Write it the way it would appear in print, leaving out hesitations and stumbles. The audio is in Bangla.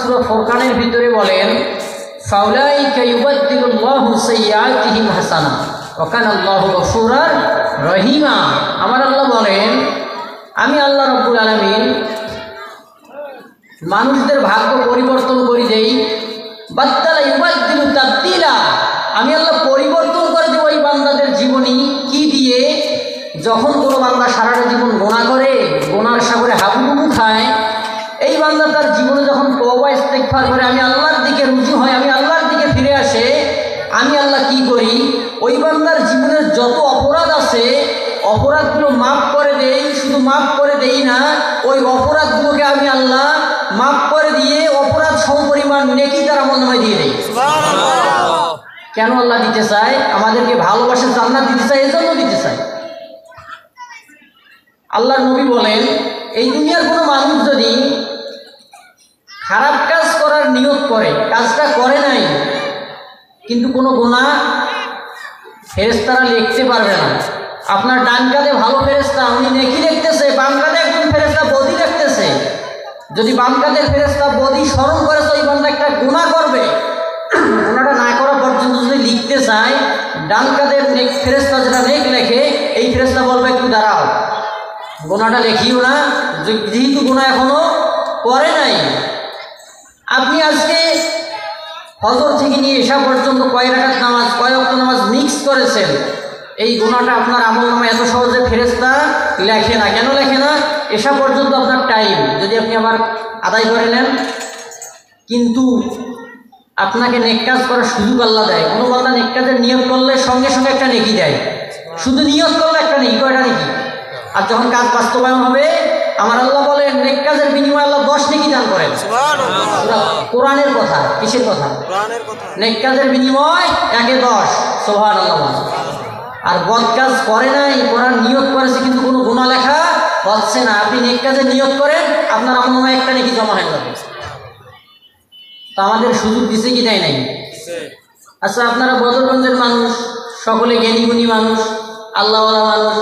সূরা ফুরকানের ভিতরে বলেন, ফাউলাইকা ইউবাদদিলুল্লাহু সাইয়্যাতিহিম হাসানাত ওয়া কানাল্লাহু গফুরার রহিমা। আমার আল্লাহ বলেন, আমি আল্লাহ রাব্বুল আলামিন মানুষদের ভাগ্য পরিবর্তন করে দেই। বাদদালা ইউবাদদিলু তাবদীলা, আমি আল্লাহ পরিবর্তন করে দেব ওই বান্দাদের জীবনী কি দিয়ে? যখন কোনো বান্দা সারাটা জীবন গোনা করে, গোনার সাগরে হাবুডুবু খায়, এই বান্দা তার জীবনে যখন তওবা ইস্তেগফার করে আমি আল্লাহর দিকে রুজু হয়, আমি আল্লাহর দিকে ফিরে আসে, আমি আল্লাহ কি করি? ওই বান্দার জীবনের যত অপরাধ আছে অপরাধগুলো মাফ করে দেই। শুধু মাফ করে দেই না, ওই অপরাধগুলোকে আমি আল্লাহ মাফ করে দিয়ে অপরাধ সমপরিমাণ নেকি তার আমলনামায় দিয়ে দেই। কেন আল্লাহ দিতে চায়? আমাদেরকে ভালোবাসে, জান্নাত দিতে চায়, এজন্য দিতে চায়। আল্লাহর নবী বলেন, এই দুনিয়ার কোনো মানুষ যদি খারাপ কাজ করার নিয়ত করে, কাজটা করে নাই, কিন্তু কোনো গুনাহ ফেরেশতারা লিখতে পারবে না। আপনার ডান কাঁধে ভালো ফেরেশতা, উনি নেকি লিখতেছে, বাম কাঁধে একজন ফেরেশতা বদি লিখতেছে। যদি বাম কাঁধের ফেরেশতা বদি স্মরণ করে তো ওই বান্দা একটা গুনাহ করবে, গুনাহটা না করা পর্যন্ত যদি লিখতে চায়, ডান কাঁধের ফেরেশতা যেটা নেক লেখে, এই ফেরেশতা বলবে একটু দাঁড়াও, গুনাহটা লেখিও না, যেহেতু গুনাহ এখনো করে নাই। আপনি আজকে ফজর থেকে নিয়ে এশা পর্যন্ত কয় রাকাত নামাজ, কয় ওয়াক্ত নামাজ মিক্স করেছেন, এই গুনাহটা আপনার আমলনামায় এত সহজে ফেরেশতা লেখে না। কেন লেখে না? এশা পর্যন্ত আপনার টাইম, যদি আপনি আবার আদায় করে নেন, কিন্তু আপনাকে নেক কাজ করার সুযোগ আল্লাহ দেয়। কোনো বান্দা নেক কাজের নিয়ত করলে সঙ্গে সঙ্গে একটা নেকি দেয়, শুধু নিয়ত করলে একটা নেকি, কয়টা নেকি। আর যখন কাজ বাস্তবায়ন হবে, আমার আল্লাহ বলেন নেক কাজের বিনিময়ে আল্লাহ 10 নেকি দান করেন। কোরআনের কথা, কিসের কথা? নেক কাজের বিনিময় 1 এ 10, সুবহানাল্লাহ। আর বদ কাজ করে নাই, করার নিয়ত করেছে, কিন্তু কোনো গুনাহ লেখা হচ্ছে না। আপনি নেক কাজের নিয়ত করেন, আপনার আমলনামায় একটা নেকি জমা হয়ে যাবে। তো আমাদের সুযোগ দিছে কি দেয় নাই? আচ্ছা, আপনারা বদরগঞ্জের মানুষ, সকলে জ্ঞানী গুণী মানুষ, আল্লাহওয়ালা মানুষ।